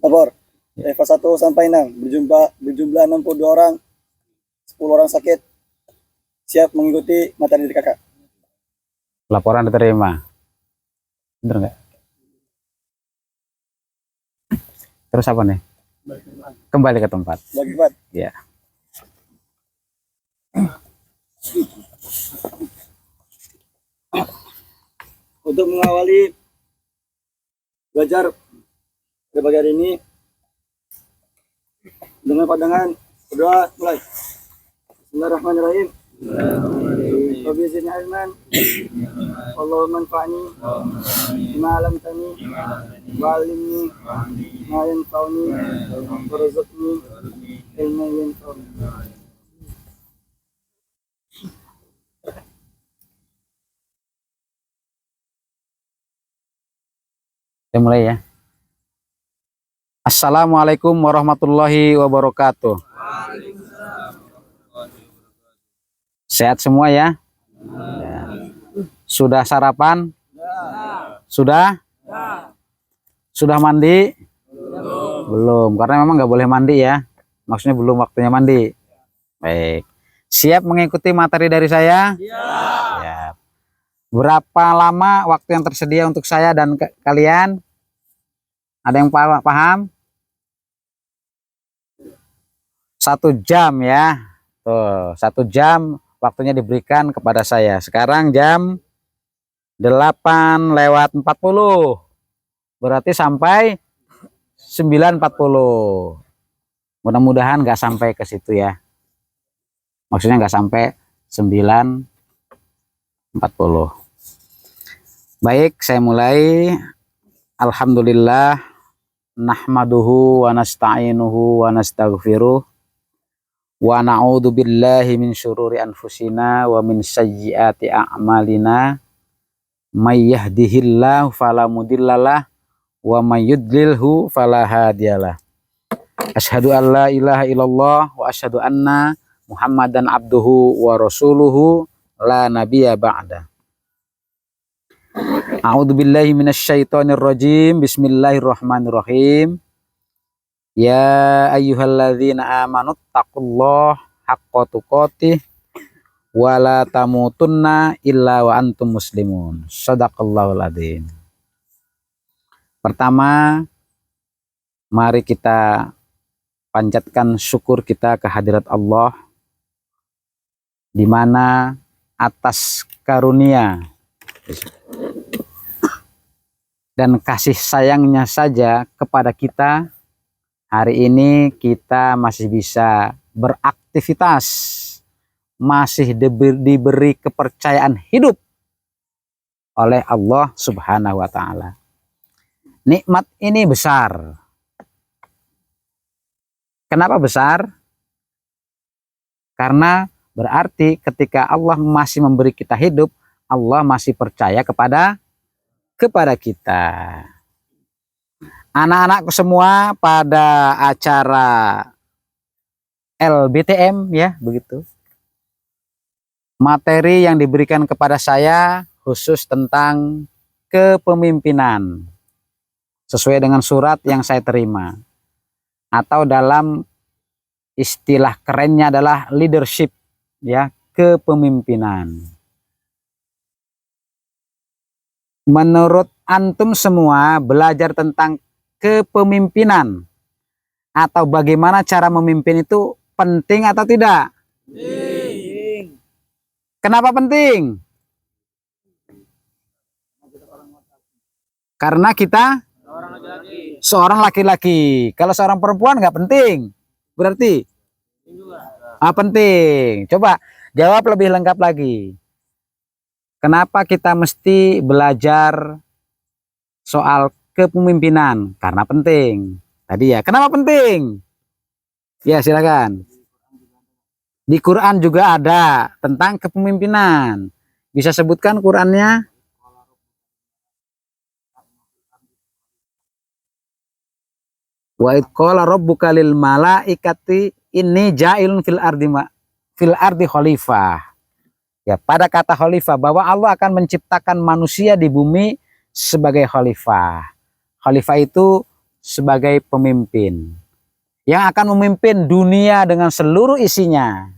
Lapor. Eva 1 sampai 6 berjumlah 62 orang, 10 orang sakit. Siap mengikuti materi dari kakak. Laporan diterima. Bener nggak? Terus apa nih? Kembali ke tempat. Bagi Pak. Ya. Untuk mengawali belajar berbagai hari ini dengan pandangan berdoa mulai. Bismillahirrahmanirrahim. Wabillahi ilman. Allahumma anfa'ni bima 'allamtani wa 'allimni ma yanfa'uni warzuqni ilman yanfa'uni. Kita mulai ya. Assalamualaikum warahmatullahi wabarakatuh. Sehat semua ya? Ya. Sudah sarapan? Sudah? Sudah mandi? Belum, karena memang nggak boleh mandi ya. Maksudnya belum waktunya mandi. Baik. Siap mengikuti materi dari saya? Siap. Berapa lama waktu yang tersedia untuk saya dan kalian? Ada yang paham? 1 jam ya. Tuh, 1 jam waktunya diberikan kepada saya. Sekarang jam 8:40. Berarti sampai 9:40. Mudah-mudahan nggak sampai ke situ ya. Maksudnya nggak sampai 9:40. Baik, saya mulai. Alhamdulillah, nahmaduhu wa nasta'inuhu wa nastaghfiruh. Wa na'udzu billahi min syururi anfusina wa min sayyiati a'malina. May yahdihillahu fala mudhillalah wa may yudlilhu fala hadiyalah. Asyhadu an la ilaha illallah wa asyhadu anna Muhammadan abduhu wa rasuluhu la nabiyya ba'da. A'udzu billahi minasyaitonir rajim. Bismillahirrahmanirrahim. Ya ayyuhalladzina amanu taqullaha haqqa tuqatih wa la tamutunna illa wa antum muslimun. Shadaqallahul adzim. Pertama, mari kita panjatkan syukur kita ke hadirat Allah, di mana atas karunia dan kasih sayangnya saja kepada kita, hari ini kita masih bisa beraktivitas, masih diberi kepercayaan hidup oleh Allah Subhanahu wa Ta'ala. Nikmat ini besar. Kenapa besar? Karena berarti ketika Allah masih memberi kita hidup, Allah masih percaya kepada kita. Anak-anakku semua pada acara LBTM ya, begitu. Materi yang diberikan kepada saya khusus tentang kepemimpinan. Sesuai dengan surat yang saya terima. Atau dalam istilah kerennya adalah leadership ya, kepemimpinan. Menurut antum semua belajar tentang kepemimpinan atau bagaimana cara memimpin itu penting atau tidak? Penting. Kenapa penting? Karena kita seorang laki-laki. Kalau seorang perempuan nggak penting. Berarti penting. Coba jawab lebih lengkap lagi. Kenapa kita mesti belajar soal kepemimpinan? Karena penting. Tadi ya, kenapa penting? Ya, silakan. Di Quran juga ada tentang kepemimpinan. Bisa sebutkan Qurannya? Wa id qala rabbuka lil malaikati inni ja'ilun fil ardi khalifah. Ya, pada kata khalifah bahwa Allah akan menciptakan manusia di bumi sebagai khalifah. Khalifah itu sebagai pemimpin yang akan memimpin dunia dengan seluruh isinya.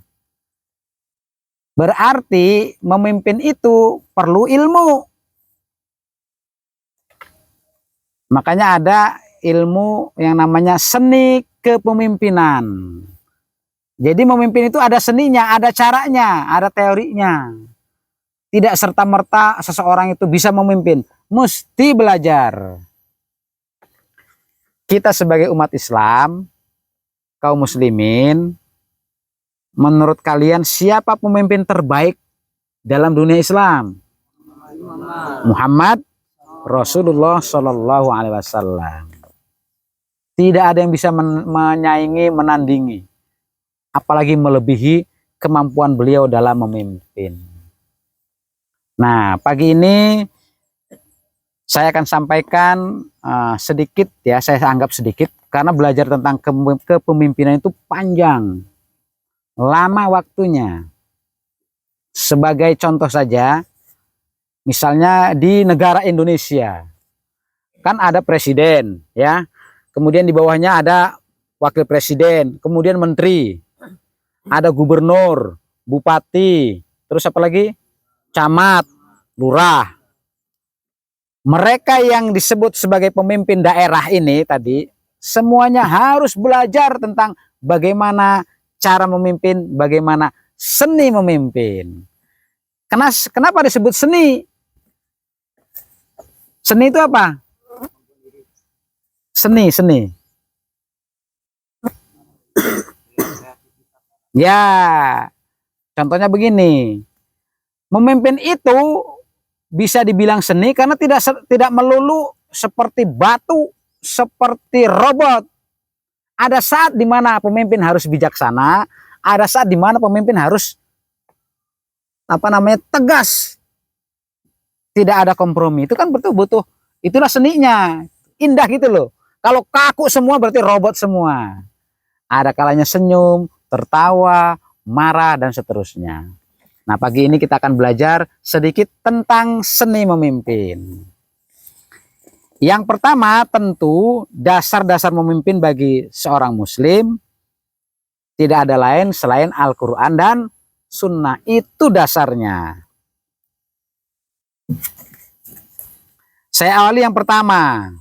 Berarti memimpin itu perlu ilmu. Makanya ada ilmu yang namanya seni kepemimpinan. Jadi memimpin itu ada seninya, ada caranya, ada teorinya. Tidak serta-merta seseorang itu bisa memimpin, mesti belajar. Kita sebagai umat Islam, kaum muslimin, menurut kalian siapa pemimpin terbaik dalam dunia Islam? Muhammad Rasulullah Shallallahu Alaihi Wasallam. Tidak ada yang bisa menyaingi, menandingi, apalagi melebihi kemampuan beliau dalam memimpin. Nah, pagi ini saya akan sampaikan sedikit ya, saya anggap sedikit, karena belajar tentang kepemimpinan itu panjang, lama waktunya. Sebagai contoh saja, misalnya di negara Indonesia, kan ada presiden ya, kemudian di bawahnya ada wakil presiden, kemudian menteri, ada gubernur, bupati, terus apa lagi? Camat, lurah. Mereka yang disebut sebagai pemimpin daerah ini tadi, semuanya harus belajar tentang bagaimana cara memimpin, bagaimana seni memimpin. Kenapa disebut seni? Seni itu apa? Seni. Ya, contohnya begini. Memimpin itu bisa dibilang seni karena tidak melulu seperti batu, seperti robot. Ada saat di mana pemimpin harus bijaksana, ada saat di mana pemimpin harus tegas. Tidak ada kompromi. Itu kan butuh. Itulah seninya. Indah gitu loh. Kalau kaku semua berarti robot semua. Ada kalanya senyum, tertawa, marah dan seterusnya. Nah, pagi ini kita akan belajar sedikit tentang seni memimpin. Yang pertama, tentu dasar-dasar memimpin bagi seorang muslim tidak ada lain selain Al-Quran dan Sunnah. Itu dasarnya. Saya awali yang pertama.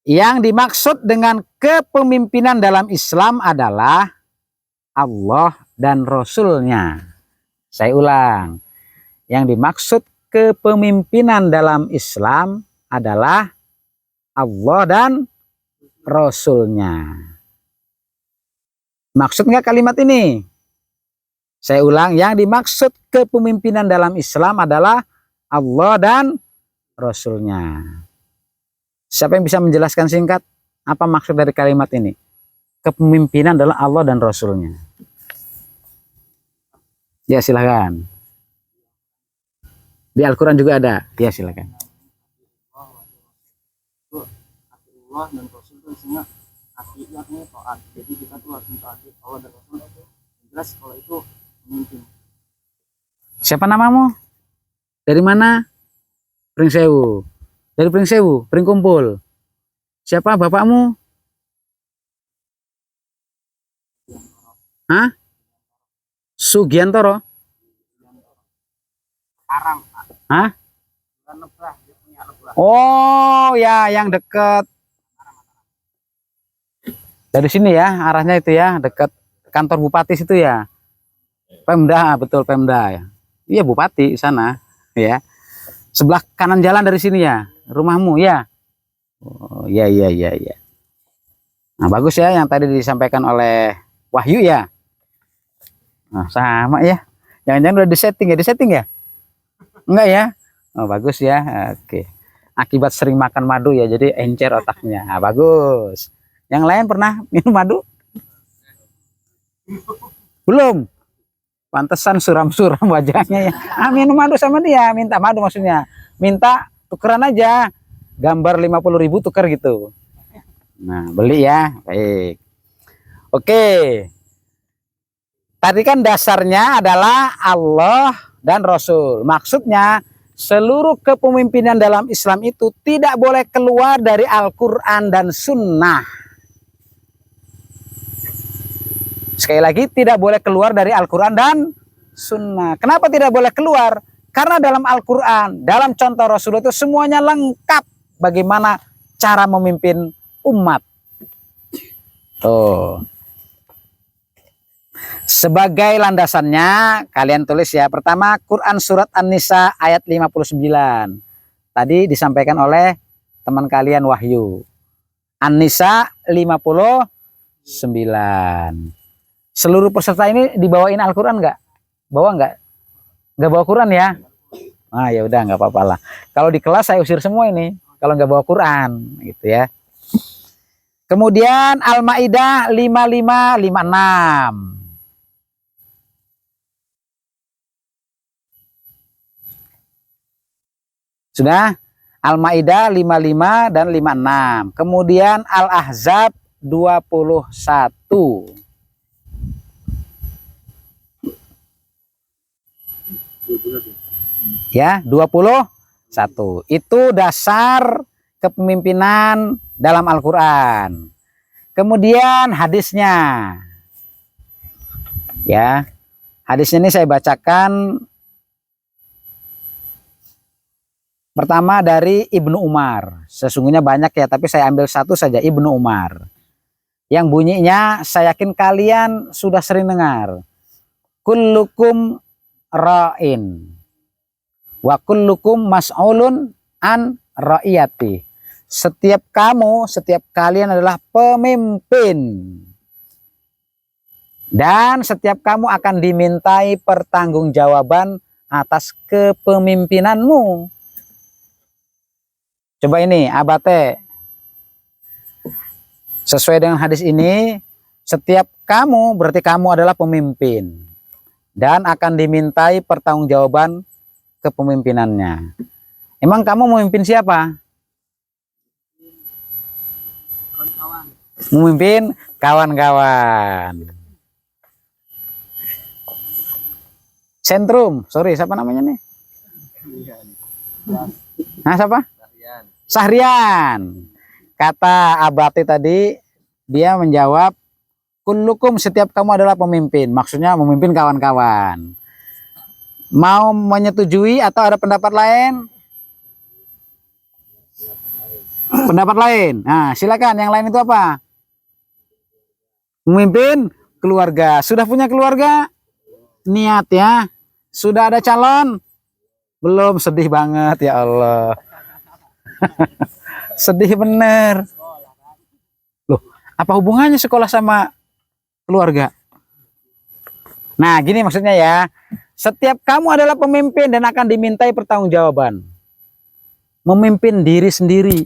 Yang dimaksud dengan kepemimpinan dalam Islam adalah Allah dan Rasul-Nya. Saya ulang, yang dimaksud kepemimpinan dalam Islam adalah Allah dan Rasul-Nya. Maksud nggak kalimat ini? Saya ulang, yang dimaksud kepemimpinan dalam Islam adalah Allah dan Rasul-Nya. Siapa yang bisa menjelaskan singkat apa maksud dari kalimat ini? Kepemimpinan adalah Allah dan Rasul-Nya. Ya, silakan. Di Al-Quran juga ada. Ya, silakan. Allah dan Rasul itu isinya artinya taat. Jadi kita tuh harus mentaati Allah dan Rasul. Jelas kalau itu memimpin. Siapa namamu? Dari mana? Pringsewu. Dari Pringsewu, Pringkumpul. Siapa bapakmu? Hah? Sugiantoro? Arang. Hah? Dia punya lebah. Oh ya, yang dekat dari sini ya, arahnya itu ya, dekat kantor bupati situ ya. Pemda, betul Pemda ya. Iya, bupati sana ya. Sebelah kanan jalan dari sini ya, rumahmu ya. Oh iya. Nah, bagus ya yang tadi disampaikan oleh Wahyu ya. Nah, sama ya. Jangan-jangan udah disetting ya? Enggak ya? Oh, bagus ya. Oke. Akibat sering makan madu ya, jadi encer otaknya. Nah, bagus. Yang lain pernah minum madu? Belum. Pantesan suram-suram wajahnya ya. Minum madu sama dia, minta madu maksudnya. Minta tukeran aja. Gambar 50.000 tuker gitu. Nah, beli ya. Baik. Oke. Tadi kan dasarnya adalah Allah dan Rasul. Maksudnya seluruh kepemimpinan dalam Islam itu tidak boleh keluar dari Al-Quran dan Sunnah. Sekali lagi, tidak boleh keluar dari Al-Quran dan Sunnah. Kenapa tidak boleh keluar? Karena dalam Al-Quran, dalam contoh Rasul itu semuanya lengkap bagaimana cara memimpin umat. Tuh. Sebagai landasannya, kalian tulis ya. Pertama, Quran Surat An-Nisa ayat 59. Tadi disampaikan oleh teman kalian Wahyu. An-Nisa 59. Seluruh peserta ini dibawain Al-Quran nggak? Bawa nggak? Nggak bawa Quran ya? Ah ya udah nggak apa-apa lah. Kalau di kelas saya usir semua ini. Kalau nggak bawa Quran, gitu ya. Kemudian Al-Maidah 5556. Sudah? Al-Maidah 55 dan 56. Kemudian Al-Ahzab 21. Ya, 21. Itu dasar kepemimpinan dalam Al-Quran. Kemudian hadisnya. Ya. Hadisnya ini saya bacakan. Pertama dari Ibnu Umar. Sesungguhnya banyak ya, tapi saya ambil satu saja, Ibnu Umar. Yang bunyinya, saya yakin kalian sudah sering dengar. Kullukum ra'in wa kullukum mas'ulun an ra'iyati. Setiap kamu, setiap kalian adalah pemimpin. Dan setiap kamu akan dimintai pertanggungjawaban atas kepemimpinanmu. Coba ini, Abate. Sesuai dengan hadis ini, setiap kamu berarti kamu adalah pemimpin. Dan akan dimintai pertanggungjawaban kepemimpinannya. Emang kamu memimpin siapa? Memimpin kawan-kawan. Sentrum, sorry, siapa namanya nih? Nah, siapa? Sahrian. Kata Abati tadi, dia menjawab, kullukum, setiap kamu adalah pemimpin. Maksudnya memimpin kawan-kawan. Mau menyetujui atau ada pendapat lain? Pendapat lain. Nah, silakan. Yang lain itu apa? Memimpin keluarga. Sudah punya keluarga? Niat ya. Sudah ada calon? Belum, sedih banget ya Allah. Sedih bener. Loh, apa hubungannya sekolah sama keluarga? Nah, gini maksudnya ya. Setiap kamu adalah pemimpin dan akan dimintai pertanggungjawaban. Memimpin diri sendiri.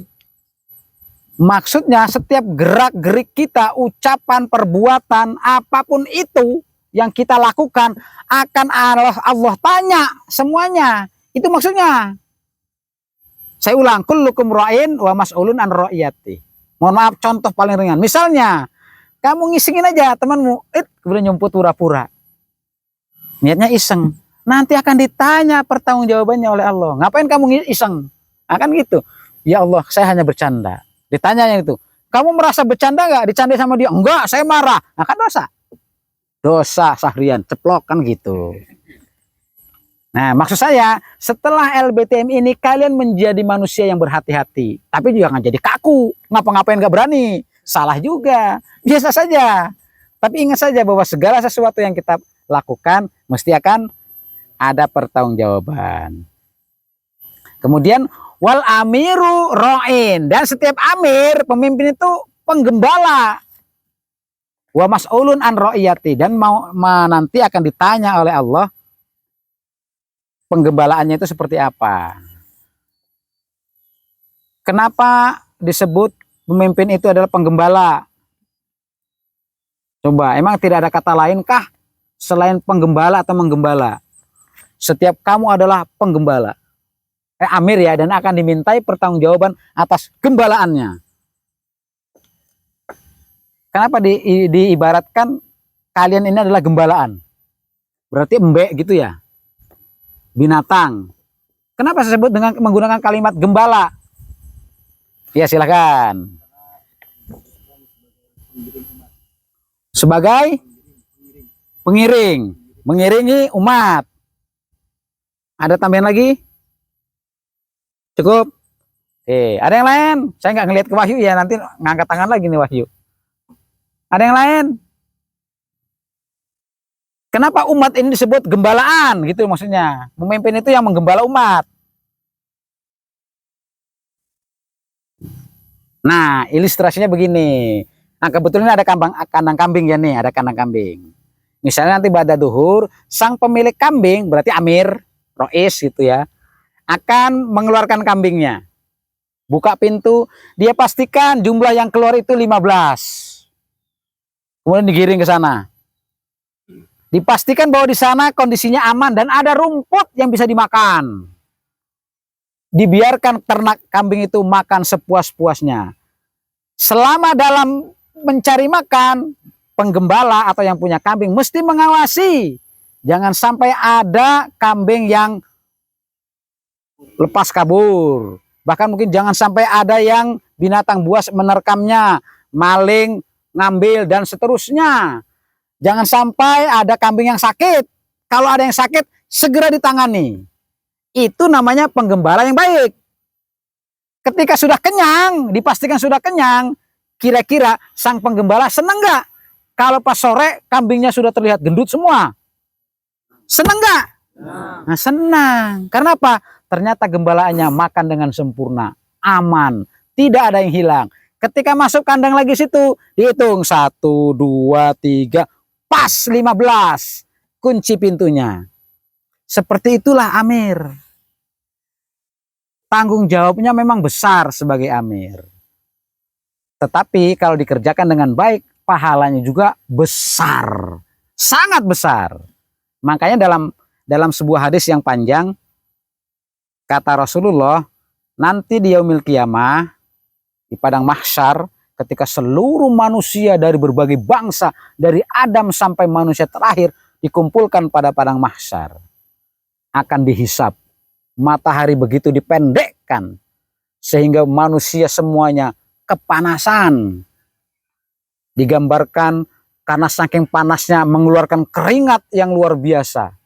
Maksudnya setiap gerak-gerik kita, ucapan, perbuatan, apapun itu yang kita lakukan akan Allah tanya semuanya. Itu maksudnya. Saya ulang, kullukum ra'in wa mas'ulun an ra'iyati. Mohon maaf, contoh paling ringan. Misalnya, kamu ngisingin aja temanmu, kemudian nyumput pura-pura. Niatnya iseng. Nanti akan ditanya pertanggungjawabannya oleh Allah. Ngapain kamu iseng? Akan gitu. Ya Allah, saya hanya bercanda. Ditanya yang itu. Kamu merasa bercanda nggak? Dicandai sama dia? Enggak, saya marah. Nah, kan dosa. Dosa Sahrian, ceplok kan gitu. Nah, maksud saya, setelah LBTM ini kalian menjadi manusia yang berhati-hati. Tapi juga nggak jadi kaku. Ngapa-ngapain nggak berani. Salah juga. Biasa saja. Tapi ingat saja bahwa segala sesuatu yang kita lakukan mesti akan ada pertanggungjawaban. Kemudian wal amiru ra'in, dan setiap amir, pemimpin itu penggembala. Wa mas'ulun an ra'iyati, dan nanti akan ditanya oleh Allah penggembalaannya itu seperti apa. Kenapa disebut pemimpin itu adalah penggembala? Coba, emang tidak ada kata lain kah selain penggembala atau menggembala? Setiap kamu adalah penggembala. Amir ya, dan akan dimintai pertanggungjawaban atas gembalaannya. Kenapa diibaratkan kalian ini adalah gembalaan? Berarti embek gitu ya. binatang. Kenapa saya sebut dengan menggunakan kalimat gembala? Ya silakan. Sebagai pengiring, mengiringi umat. Ada tambahan lagi? Cukup? Ada yang lain? Saya nggak ngelihat ke Wahyu ya, nanti ngangkat tangan lagi nih Wahyu. Ada yang lain? Kenapa umat ini disebut gembalaan gitu maksudnya? Memimpin itu yang menggembala umat. Nah, ilustrasinya begini. Nah, kebetulan ada kandang kambing ya nih, ada kandang kambing. Misalnya nanti pada duhur, sang pemilik kambing, berarti amir, rois gitu ya, akan mengeluarkan kambingnya. Buka pintu, dia pastikan jumlah yang keluar itu 15. Kemudian digiring ke sana. Dipastikan bahwa di sana kondisinya aman dan ada rumput yang bisa dimakan. Dibiarkan ternak kambing itu makan sepuas-puasnya. Selama dalam mencari makan, penggembala atau yang punya kambing mesti mengawasi. Jangan sampai ada kambing yang lepas kabur. Bahkan mungkin jangan sampai ada yang binatang buas menerkamnya, maling, ngambil, dan seterusnya. Jangan sampai ada kambing yang sakit. Kalau ada yang sakit, segera ditangani. Itu namanya penggembala yang baik. Ketika sudah kenyang, dipastikan sudah kenyang, kira-kira sang penggembala senang nggak? Kalau pas sore kambingnya sudah terlihat gendut semua. Senang nggak? Nah, senang. Karena apa? Ternyata gembalaannya makan dengan sempurna, aman, tidak ada yang hilang. Ketika masuk kandang lagi situ, dihitung 1, 2, 3, pas 15. Kunci pintunya. Seperti itulah amir. Tanggung jawabnya memang besar sebagai amir. Tetapi kalau dikerjakan dengan baik, pahalanya juga besar. Sangat besar. Makanya dalam sebuah hadis yang panjang, kata Rasulullah, nanti di yaumil qiyamah, di padang mahsyar, ketika seluruh manusia dari berbagai bangsa, dari Adam sampai manusia terakhir, dikumpulkan pada padang mahsyar, akan dihisap. Matahari begitu dipendekkan, sehingga manusia semuanya kepanasan. Digambarkan karena saking panasnya mengeluarkan keringat yang luar biasa.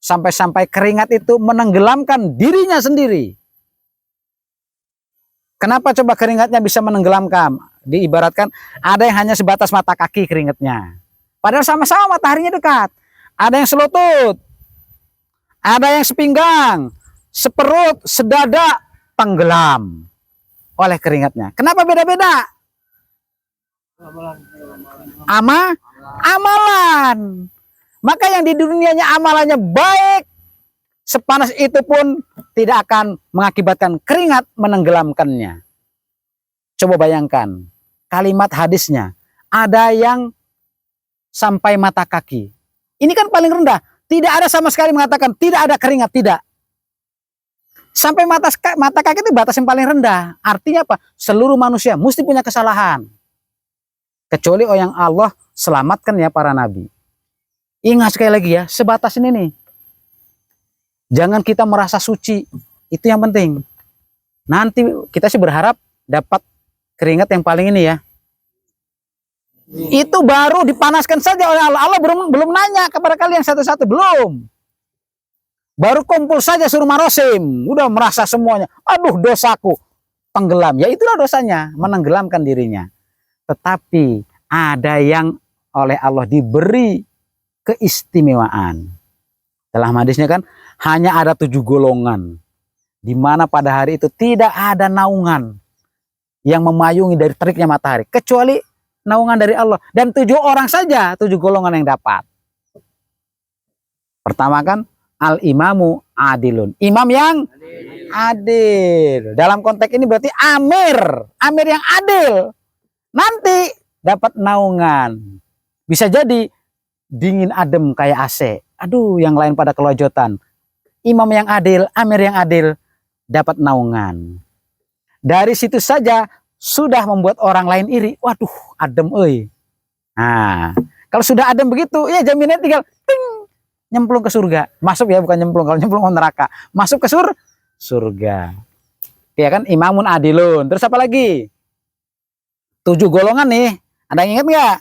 Sampai-sampai keringat itu menenggelamkan dirinya sendiri. Kenapa coba keringatnya bisa menenggelamkan? Diibaratkan ada yang hanya sebatas mata kaki keringatnya. Padahal sama-sama mataharinya dekat. Ada yang selutut, ada yang sepinggang, seperut, sedada, tenggelam oleh keringatnya. Kenapa beda-beda? Amalan. Maka yang di dunianya amalannya baik, sepanas itu pun tidak akan mengakibatkan keringat menenggelamkannya. Coba bayangkan kalimat hadisnya, ada yang sampai mata kaki. Ini kan paling rendah. Tidak ada sama sekali mengatakan tidak ada keringat, tidak. Sampai mata kaki itu batas yang paling rendah. Artinya apa? Seluruh manusia mesti punya kesalahan. Kecuali yang Allah selamatkan ya para nabi. Ingat sekali lagi ya, sebatas ini nih. Jangan kita merasa suci. Itu yang penting. Nanti kita sih berharap dapat keringat yang paling ini ya. Itu baru dipanaskan saja oleh Allah. Allah belum nanya kepada kalian satu-satu, belum. Baru kumpul saja suruh marosim, udah merasa semuanya, aduh dosaku, tenggelam. Ya itulah dosanya, menenggelamkan dirinya. Tetapi ada yang oleh Allah diberi keistimewaan. Dalam hadisnya kan hanya ada 7 golongan, di mana pada hari itu tidak ada naungan yang memayungi dari teriknya matahari, kecuali naungan dari Allah. Dan 7 orang saja, 7 golongan yang dapat. Pertama kan al-imamu adilun, imam yang adil. Dalam konteks ini berarti amir yang adil. Nanti dapat naungan. Bisa jadi dingin adem kayak AC. Aduh, yang lain pada kelojotan. Imam yang adil, amir yang adil, dapat naungan. Dari situ saja sudah membuat orang lain iri. Waduh, adem euy. Nah, kalau sudah adem begitu, ya jaminannya tinggal ting, nyemplung ke surga. Masuk ya, bukan nyemplung. Kalau nyemplung ke neraka. Masuk ke surga. Ya kan, imamun adilun. Terus apa lagi? 7 golongan nih. Ada yang ingat nggak?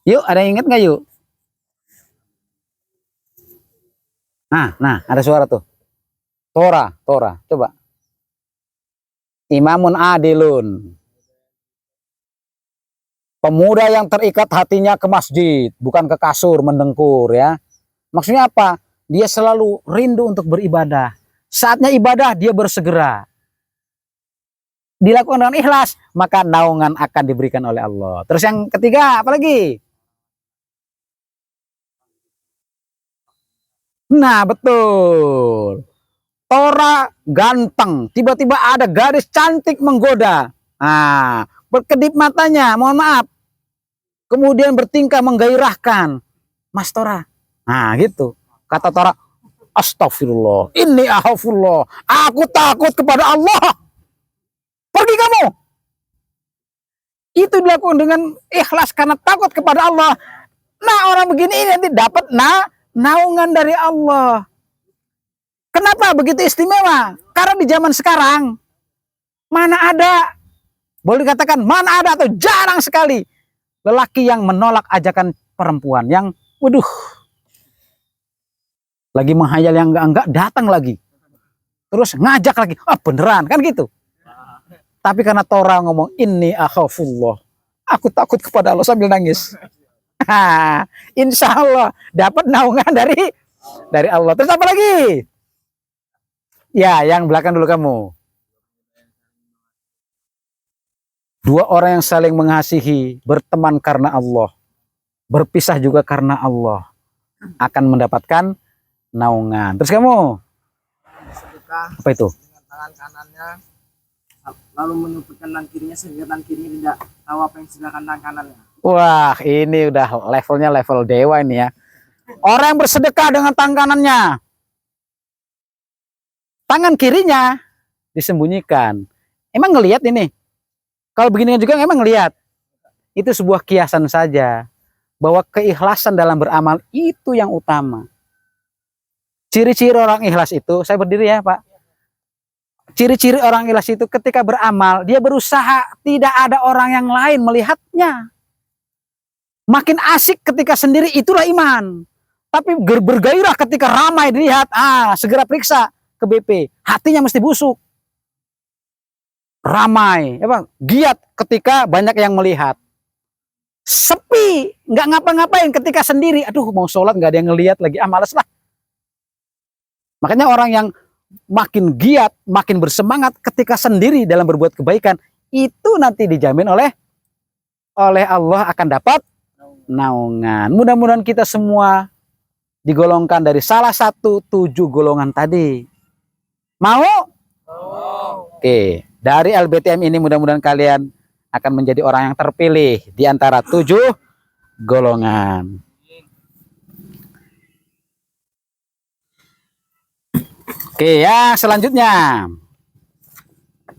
Yuk, ada yang ingat nggak yuk? Nah, ada suara tuh. Tora. Coba. Imamun adilun. Pemuda yang terikat hatinya ke masjid, bukan ke kasur mendengkur ya. Maksudnya apa? Dia selalu rindu untuk beribadah. Saatnya ibadah dia bersegera. Dilakukan dengan ikhlas, maka naungan akan diberikan oleh Allah. Terus yang ketiga, apa lagi? Nah, betul. Tora ganteng, tiba-tiba ada gadis cantik menggoda. Nah, berkedip matanya, mohon maaf. Kemudian bertingkah menggairahkan. Mas Tora. Nah, gitu. Kata Tora, astagfirullah, inni akhafullah. Aku takut kepada Allah. Pergi kamu. Itu dilakukan dengan ikhlas karena takut kepada Allah. Nah, orang begini ini nanti dapat naungan dari Allah. Kenapa begitu istimewa? Karena di zaman sekarang mana ada, boleh dikatakan mana ada atau jarang sekali lelaki yang menolak ajakan perempuan yang waduh lagi menghayal yang enggak datang lagi. Terus ngajak lagi. Oh, beneran kan gitu. Tapi karena Tora ngomong inni akhafullah. Aku takut kepada Allah sambil nangis. Insya Allah dapat naungan dari Allah. Terus apa lagi? Ya, yang belakang dulu kamu. 2 orang yang saling mengasihi, berteman karena Allah, berpisah juga karena Allah, akan mendapatkan naungan. Terus kamu? Sedekah Apa itu? dengan tangan kanannya, lalu menyebutkan tangan kirinya sehingga tangan kirinya tidak tahu apa yang sedangkan tangan kanannya. Wah, ini udah levelnya level dewa ini ya. Orang yang bersedekah dengan tangan kanannya, tangan kirinya disembunyikan. Emang ngelihat ini? Kalau begini juga emang ngelihat. Itu sebuah kiasan saja. Bahwa keikhlasan dalam beramal itu yang utama. Ciri-ciri orang ikhlas itu, saya berdiri ya Pak. Ciri-ciri orang ikhlas itu ketika beramal, dia berusaha tidak ada orang yang lain melihatnya. Makin asik ketika sendiri, itulah iman. Tapi bergairah ketika ramai dilihat, segera periksa ke BP. Hatinya mesti busuk. Ramai, ya Bang, giat ketika banyak yang melihat. Sepi, nggak ngapa-ngapain ketika sendiri. Aduh, mau sholat nggak ada yang ngelihat lagi, males lah. Makanya orang yang makin giat, makin bersemangat ketika sendiri dalam berbuat kebaikan, itu nanti dijamin oleh Allah akan dapat naungan. Mudah-mudahan kita semua digolongkan dari salah satu 7 golongan tadi. Mau? Oke, dari LBTM ini mudah-mudahan kalian akan menjadi orang yang terpilih di antara 7 golongan. Oke ya, selanjutnya.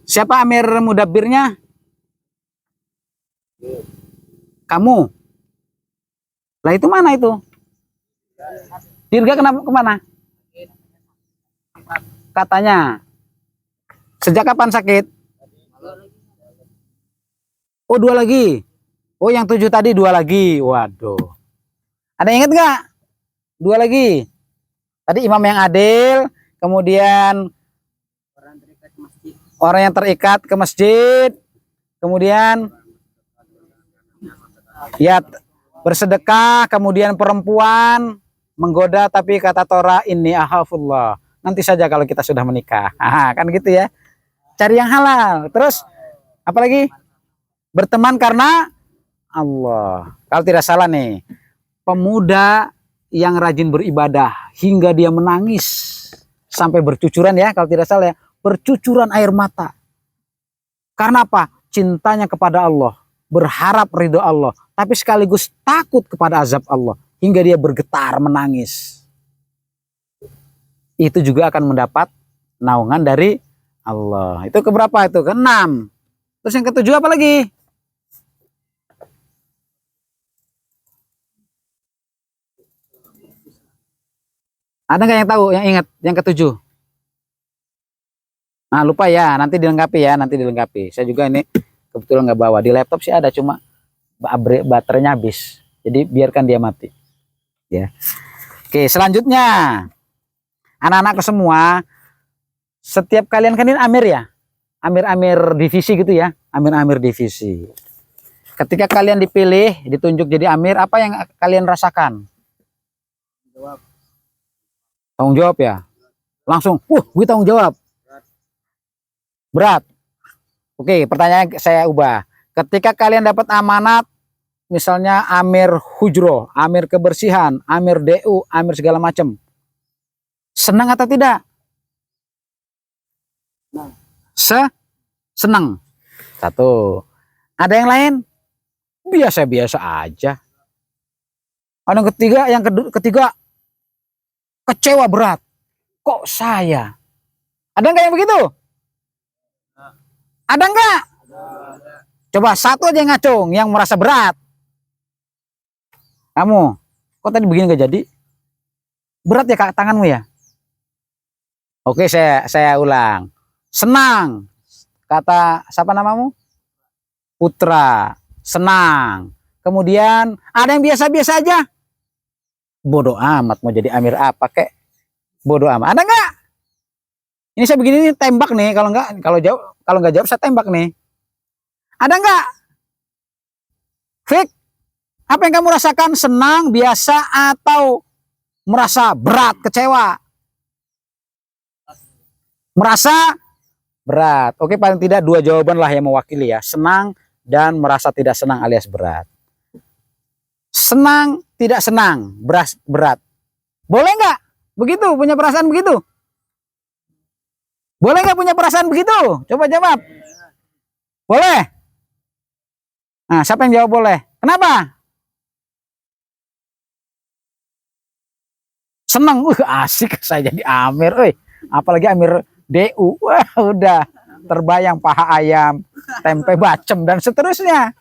Siapa Amir Mudabbirnya? Kamu. Lah itu mana itu? Dirga kenapa kemana? Katanya. Sejak kapan sakit? Oh 2 lagi. Oh yang 7 tadi 2 lagi. Waduh. Ada yang ingat nggak? 2 lagi. Tadi imam yang adil. Kemudian orang yang terikat ke masjid. Kemudian ya bersedekah. Kemudian perempuan menggoda tapi kata Tora inni akhafullah. Nanti saja kalau kita sudah menikah. Kan gitu ya. Cari yang halal. Terus apa lagi? Berteman karena Allah. Kalau tidak salah nih, pemuda yang rajin beribadah hingga dia menangis sampai bercucuran ya, kalau tidak salah ya, bercucuran air mata. Karena apa? Cintanya kepada Allah, berharap ridho Allah, tapi sekaligus takut kepada azab Allah hingga dia bergetar menangis. Itu juga akan mendapat naungan dari Allah. Itu keberapa itu? Ke-6. Terus yang ke-7 apa lagi? Ada nggak yang tahu, yang ingat, yang ketujuh? Nah, lupa ya, nanti dilengkapi ya, nanti dilengkapi. Saya juga ini kebetulan nggak bawa. Di laptop sih ada, cuma baterainya habis. Jadi biarkan dia mati. Ya. Oke, selanjutnya. Anak-anakku semua, setiap kalian kan ini amir ya? Amir-amir divisi gitu ya, amir-amir divisi. Ketika kalian dipilih, ditunjuk jadi amir, apa yang kalian rasakan? Jawab. Tanggung jawab ya? Langsung, gue tanggung jawab. Berat. Oke, pertanyaan saya ubah. Ketika kalian dapat amanat, misalnya amir hujro, amir kebersihan, amir DU, amir segala macam, senang atau tidak? Senang. Satu. Ada yang lain? Biasa-biasa aja. Ada yang ketiga, kecewa berat. Kok saya? Ada nggak yang begitu? Ada nggak? Coba satu aja yang ngacung, yang merasa berat. Kamu, kok tadi begini nggak jadi? Berat ya kak tanganmu ya? Oke, saya ulang. Senang. Kata siapa namamu? Putra. Senang. Kemudian ada yang biasa-biasa aja. Bodoh amat mau jadi amir apa kek? Bodoh amat. Ada nggak? Ini saya begini nih, tembak nih. Kalau nggak jawab saya tembak nih. Ada nggak? Fik, apa yang kamu rasakan? Senang, biasa, atau merasa berat, kecewa? Merasa berat. Oke, paling tidak dua jawaban lah yang mewakili ya. Senang dan merasa tidak senang alias berat. Senang, tidak senang, berat. Boleh nggak begitu, punya perasaan begitu? Boleh nggak punya perasaan begitu? Coba jawab. Boleh? Nah, siapa yang jawab boleh? Kenapa? Senang, asik saya jadi amir, apalagi amir DU, wah udah terbayang paha ayam, tempe bacem dan seterusnya.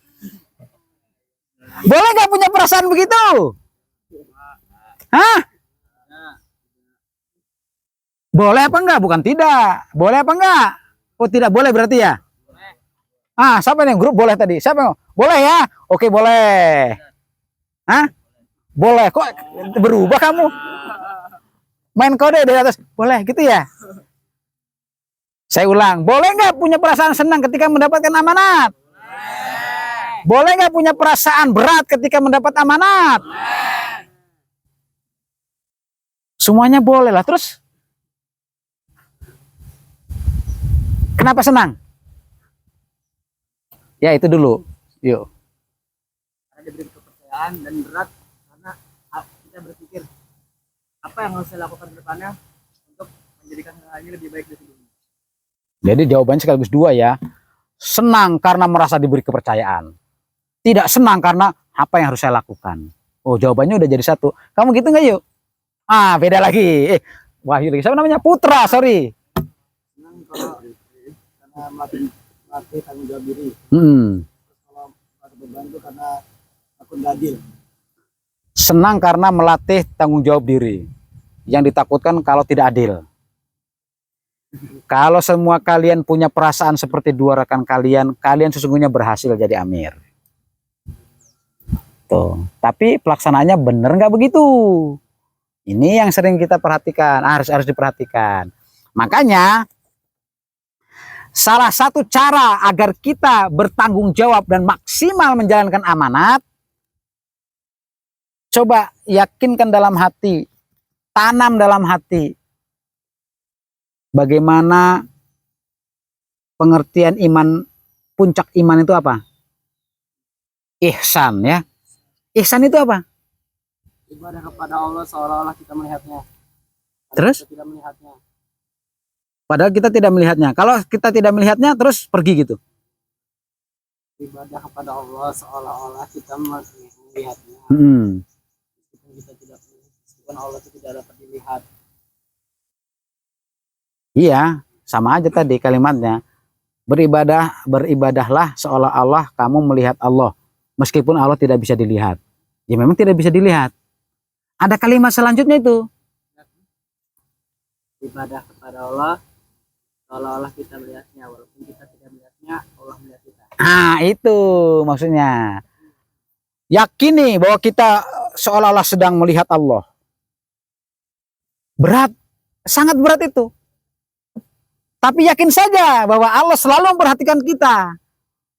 Boleh nggak punya perasaan begitu? Hah? Boleh apa enggak? Bukan tidak. Boleh apa enggak? Oh tidak boleh berarti ya? Ah, siapa yang grup boleh tadi? Siapa yang boleh ya? Oke boleh. Hah? Boleh. Kok berubah kamu? Main kode dari atas. Boleh gitu ya? Saya ulang. Boleh nggak punya perasaan senang ketika mendapatkan amanat? Boleh nggak punya perasaan berat ketika mendapat amanat? Semuanya boleh lah. Terus kenapa senang? Ya itu dulu. Yuk. Karena diberi kepercayaan dan berat karena kita berpikir apa yang harus saya lakukan ke depannya untuk menjadikan hal ini lebih baik dari sebelumnya. Jadi jawabannya sekaligus dua ya. Senang karena merasa diberi kepercayaan. Tidak senang karena apa yang harus saya lakukan. Oh, jawabannya udah jadi satu. Kamu gitu nggak yuk? Ah, beda lagi. Wahyu lagi. Siapa namanya? Putra, sorry. Senang kalau karena melatih tanggung jawab diri. Kalau ada beban itu karena aku nggak adil. Senang karena melatih tanggung jawab diri. Yang ditakutkan kalau tidak adil. Kalau semua kalian punya perasaan seperti dua rekan kalian, kalian sesungguhnya berhasil jadi amir. Tuh. Tapi pelaksanaannya bener nggak begitu? Ini yang sering kita perhatikan, harus diperhatikan. Makanya salah satu cara agar kita bertanggung jawab dan maksimal menjalankan amanat, coba yakinkan dalam hati, tanam dalam hati bagaimana pengertian iman, puncak iman itu apa? Ihsan ya. Ihsan itu apa? Ibadah kepada Allah seolah-olah kita melihatnya. Terus? Kita tidak melihatnya. Padahal kita tidak melihatnya. Kalau kita tidak melihatnya terus pergi gitu. Ibadah kepada Allah seolah-olah kita melihatnya. Meskipun kita tidak meskipun Allah itu tidak dapat dilihat. Iya, sama aja tadi kalimatnya. Beribadahlah seolah-olah kamu melihat Allah. Meskipun Allah tidak bisa dilihat. Ya memang tidak bisa dilihat. Ada kalimat selanjutnya itu. ibadah kepada Allah seolah-olah kita melihatnya, walaupun kita tidak melihatnya, Allah melihat kita. Nah, itu maksudnya. Yakini bahwa kita seolah-olah sedang melihat Allah. Berat, sangat berat itu. Tapi yakin saja bahwa Allah selalu memperhatikan kita.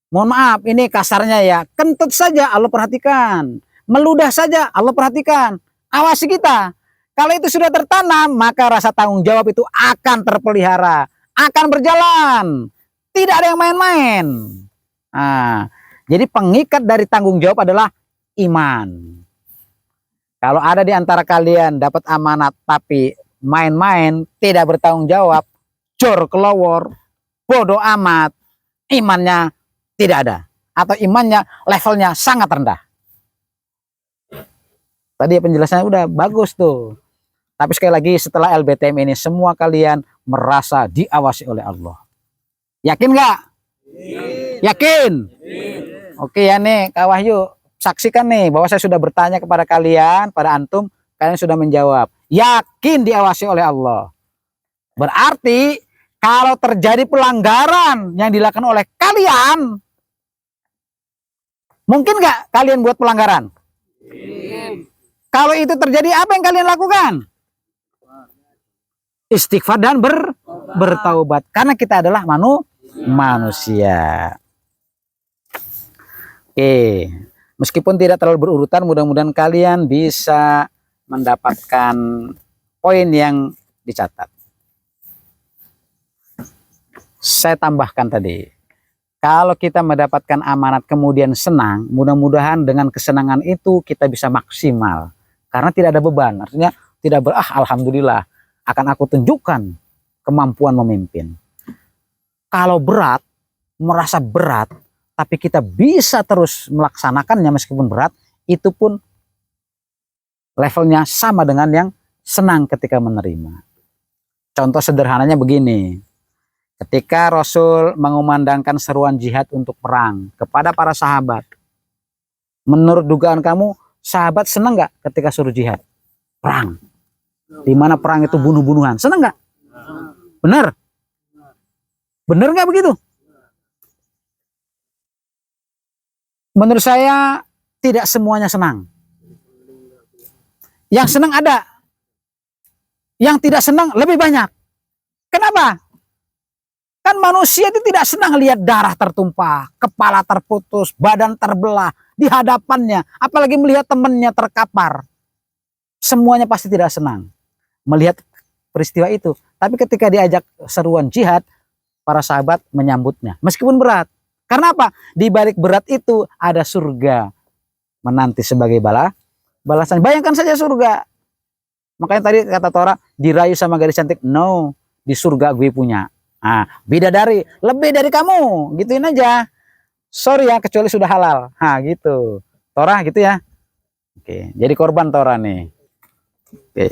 Mohon maaf, ini kasarnya ya. Kentut saja Allah perhatikan. Meludah saja Allah perhatikan. Awasi kita. Kalau itu sudah tertanam, maka rasa tanggung jawab itu akan terpelihara. Akan berjalan. Tidak ada yang main-main. Nah, jadi pengikat dari tanggung jawab adalah iman. Kalau ada di antara kalian dapat amanat tapi main-main, tidak bertanggung jawab, jor kelowor, bodoh amat, imannya tidak ada. Atau imannya levelnya sangat rendah. Tadi penjelasannya udah bagus tuh. Tapi sekali lagi setelah LBTM ini semua kalian merasa diawasi oleh Allah. Yakin nggak? Yakin? Oke ya nih Kak Wahyu, saksikan nih bahwa saya sudah bertanya kepada kalian, pada antum, kalian sudah menjawab. Yakin diawasi oleh Allah. Berarti kalau terjadi pelanggaran yang dilakukan oleh kalian, mungkin nggak kalian buat pelanggaran? Kalau itu terjadi, apa yang kalian lakukan? Istighfar dan bertaubat. Karena kita adalah manusia. Oke. Meskipun tidak terlalu berurutan, mudah-mudahan kalian bisa mendapatkan poin yang dicatat. Saya tambahkan tadi. Kalau kita mendapatkan amanat kemudian senang, mudah-mudahan dengan kesenangan itu kita bisa maksimal. Karena tidak ada beban. Artinya tidak alhamdulillah akan aku tunjukkan kemampuan memimpin. Kalau berat, merasa berat, tapi kita bisa terus melaksanakannya meskipun berat, itu pun levelnya sama dengan yang senang ketika menerima. Contoh sederhananya begini. Ketika Rasul mengumandangkan seruan jihad untuk perang kepada para sahabat, menurut dugaan kamu, sahabat senang nggak ketika suruh jihad? Perang. Di mana perang itu bunuh-bunuhan. Senang nggak? Benar? Benar nggak begitu? Menurut saya tidak semuanya senang. Yang senang ada. Yang tidak senang lebih banyak. Kenapa? Kan manusia itu tidak senang lihat darah tertumpah, kepala terputus, badan terbelah di hadapannya, apalagi melihat temannya terkapar. Semuanya pasti tidak senang melihat peristiwa itu. Tapi ketika diajak seruan jihad, para sahabat menyambutnya meskipun berat. Karena apa? Di balik berat itu ada surga menanti sebagai balasan. Bayangkan saja surga. Makanya tadi kata Tora, dirayu sama gadis cantik. No, di surga gue punya. Nah, bidadari lebih dari kamu, gituin aja. Sorry ya, kecuali sudah halal. Nah, gitu. Tora gitu ya. Oke, jadi korban Tora nih. Oke.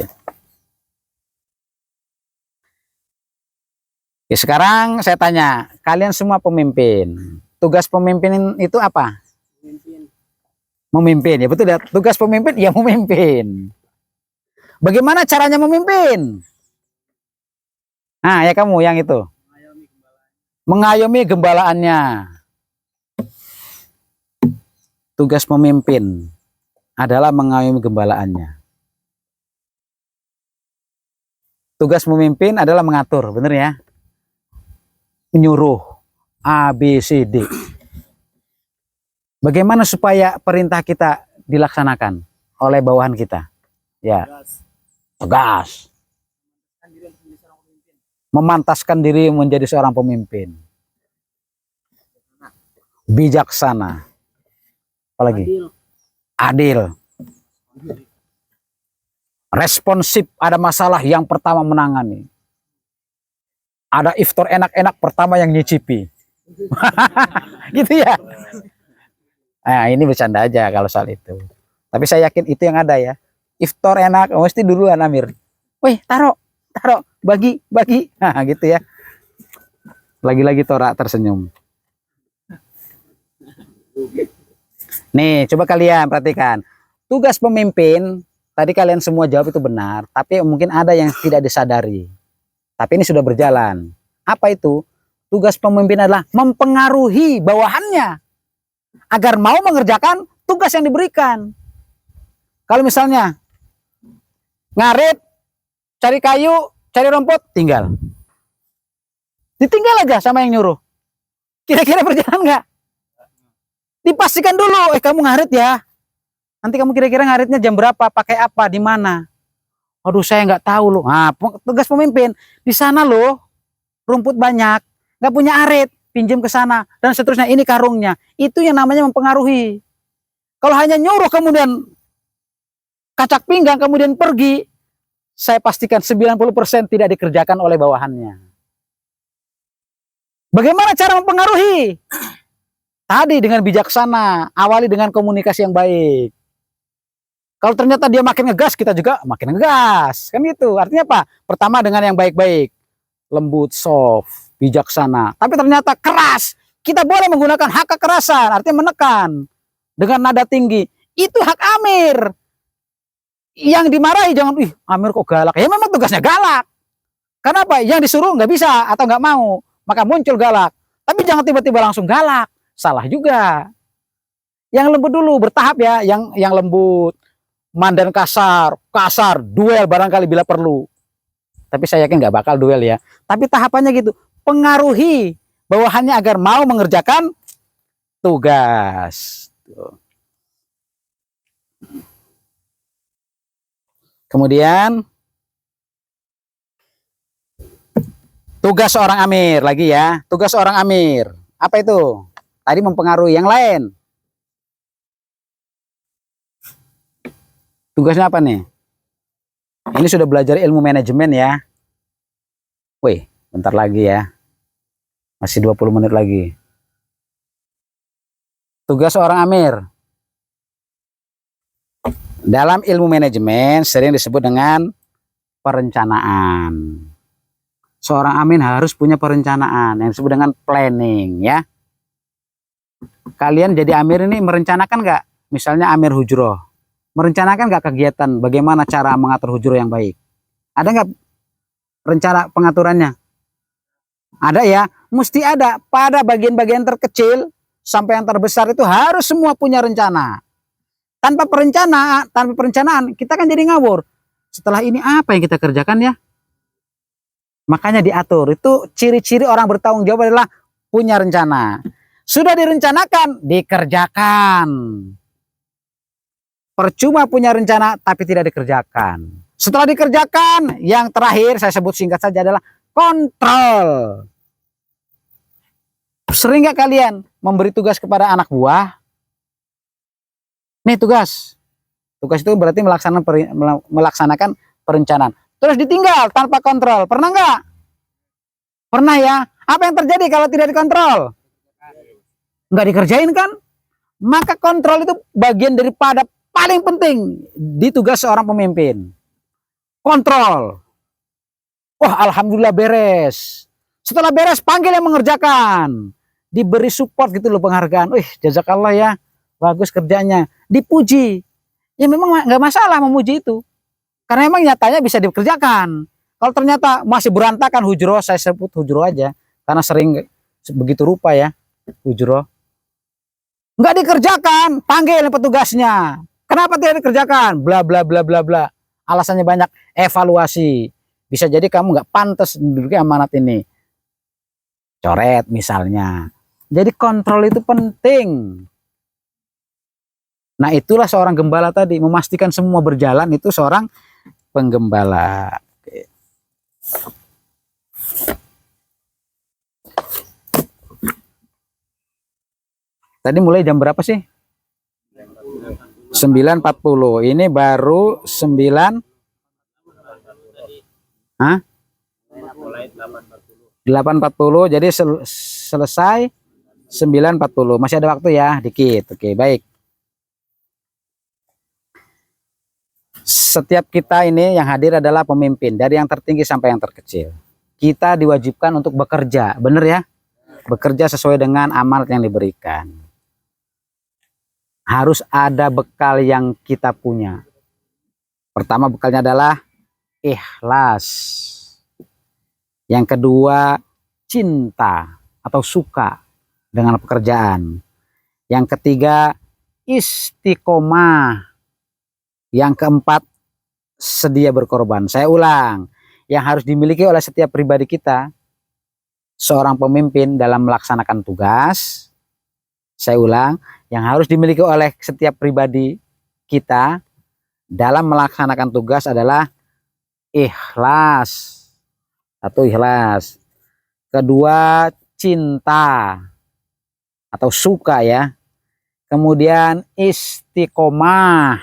Oke, sekarang saya tanya, kalian semua pemimpin. Tugas pemimpin itu apa? Memimpin. Ya betul ya. Tugas pemimpin ya memimpin. Bagaimana caranya memimpin? Nah, ya kamu yang itu. Mengayomi gembalaannya. Tugas pemimpin adalah mengayomi gembalaannya. Tugas memimpin adalah mengatur, benar ya? Menyuruh A, B, C, D. Bagaimana supaya perintah kita dilaksanakan oleh bawahan kita? Ya, tegas. Memantaskan diri menjadi seorang pemimpin. Bijaksana. Apalagi? Adil. Responsif, ada masalah yang pertama menangani. Ada iftar enak-enak pertama yang nyicipi. Gitu ya. Nah, ini bercanda aja kalau soal itu. Tapi saya yakin itu yang ada ya. Iftar enak, mesti duluan Amir. Wih, taruh, bagi. Nah, gitu ya. Lagi-lagi Tora tersenyum. Nih, coba kalian perhatikan. Tugas pemimpin, tadi kalian semua jawab itu benar, tapi mungkin ada yang tidak disadari. Tapi ini sudah berjalan. Apa itu? Tugas pemimpin adalah mempengaruhi bawahannya agar mau mengerjakan tugas yang diberikan. Kalau misalnya ngarit, cari kayu, cari rumput, tinggal. Ditinggal aja sama yang nyuruh. Kira-kira berjalan nggak? Dipastikan dulu, kamu ngarit ya. Nanti kamu kira-kira ngaritnya jam berapa, pakai apa, di mana? Aduh, saya nggak tahu loh. Nah, tugas pemimpin di sana loh, rumput banyak, nggak punya arit, pinjam ke sana dan seterusnya. Ini karungnya. Itu yang namanya mempengaruhi. Kalau hanya nyuruh kemudian kacak pinggang kemudian pergi, saya pastikan 90% tidak dikerjakan oleh bawahannya. Bagaimana cara mempengaruhi? Tadi dengan bijaksana, awali dengan komunikasi yang baik. Kalau ternyata dia makin ngegas, kita juga makin ngegas. Kan gitu. Artinya apa? Pertama dengan yang baik-baik. Lembut, soft, bijaksana. Tapi ternyata keras. Kita boleh menggunakan hak kekerasan. Artinya menekan. Dengan nada tinggi. Itu hak Amir. Yang dimarahi jangan, Amir kok galak. Ya memang tugasnya galak. Kenapa? Yang disuruh nggak bisa atau nggak mau. Maka muncul galak. Tapi jangan tiba-tiba langsung galak. Salah juga. Yang lembut dulu, bertahap ya. Yang lembut. Mandan kasar, duel barangkali bila perlu. Tapi saya yakin nggak bakal duel ya. Tapi tahapannya gitu, pengaruhi bawahannya agar mau mengerjakan tugas. Kemudian tugas seorang amir lagi ya. Tugas seorang amir, apa itu? Tadi mempengaruhi yang lain. Tugasnya apa nih? Ini sudah belajar ilmu manajemen ya. Wih, bentar lagi ya. Masih 20 menit lagi. Tugas seorang amir. Dalam ilmu manajemen sering disebut dengan perencanaan. Seorang amir harus punya perencanaan yang disebut dengan planning ya. Kalian jadi amir ini merencanakan nggak? Misalnya amir hujroh. Merencanakan nggak kegiatan bagaimana cara mengatur hujroh yang baik? Ada nggak rencana pengaturannya? Ada ya, mesti ada. Pada bagian-bagian terkecil sampai yang terbesar itu harus semua punya rencana. Tanpa perencanaan kita kan jadi ngawur. Setelah ini apa yang kita kerjakan ya? Makanya diatur. Itu ciri-ciri orang bertanggung jawab adalah punya rencana. Sudah direncanakan, dikerjakan. Percuma punya rencana tapi tidak dikerjakan. Setelah dikerjakan, yang terakhir saya sebut singkat saja adalah kontrol. Sering nggak kalian memberi tugas kepada anak buah? Nih tugas. Tugas itu berarti melaksanakan perencanaan. Terus ditinggal tanpa kontrol. Pernah nggak? Pernah ya. Apa yang terjadi kalau tidak dikontrol? Nggak dikerjain kan? Maka kontrol itu bagian daripada paling penting di tugas seorang pemimpin. Kontrol. Wah, alhamdulillah beres. Setelah beres, panggil yang mengerjakan. Diberi support gitu loh, penghargaan. Wih, jazakallah ya. Bagus kerjanya. Dipuji. Ya memang nggak masalah memuji itu. Karena memang nyatanya bisa dikerjakan. Kalau ternyata masih berantakan hujroh, saya sebut hujroh aja. Karena sering begitu rupa ya, hujroh. Nggak dikerjakan, panggil petugasnya. Kenapa tidak dikerjakan? Bla bla bla bla bla. Alasannya banyak. Evaluasi. Bisa jadi kamu nggak pantas menduduki amanat ini. Coret misalnya. Jadi kontrol itu penting. Nah itulah seorang gembala tadi. Memastikan semua berjalan itu seorang penggembala. Oke. Tadi mulai jam berapa sih? 9.40. Ini baru 9. Hah? 8.40. Jadi selesai 9.40. Masih ada waktu ya, dikit. Oke, baik. Setiap kita ini yang hadir adalah pemimpin, dari yang tertinggi sampai yang terkecil. Kita diwajibkan untuk bekerja, benar ya? Bekerja sesuai dengan amanat yang diberikan. Harus ada bekal yang kita punya. Pertama bekalnya adalah ikhlas. Yang kedua, cinta atau suka dengan pekerjaan. Yang ketiga, istiqomah. Yang keempat, sedia berkorban. Saya ulang, yang harus dimiliki oleh setiap pribadi kita, seorang pemimpin dalam melaksanakan tugas. Saya ulang, yang harus dimiliki oleh setiap pribadi kita dalam melaksanakan tugas adalah ikhlas. Satu, ikhlas. Kedua, cinta atau suka ya. Kemudian istiqomah.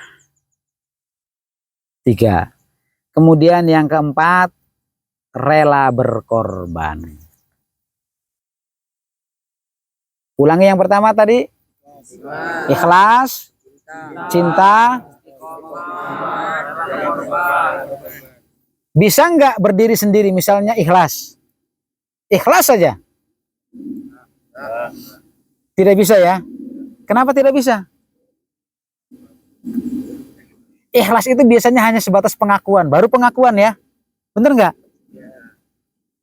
3. Kemudian yang keempat, rela berkorban. Ulangi yang pertama tadi. Ikhlas, cinta. Bisa nggak berdiri sendiri, misalnya ikhlas? Ikhlas saja? Tidak bisa ya? Kenapa tidak bisa? Ikhlas itu biasanya hanya sebatas pengakuan, baru pengakuan ya. Bener nggak?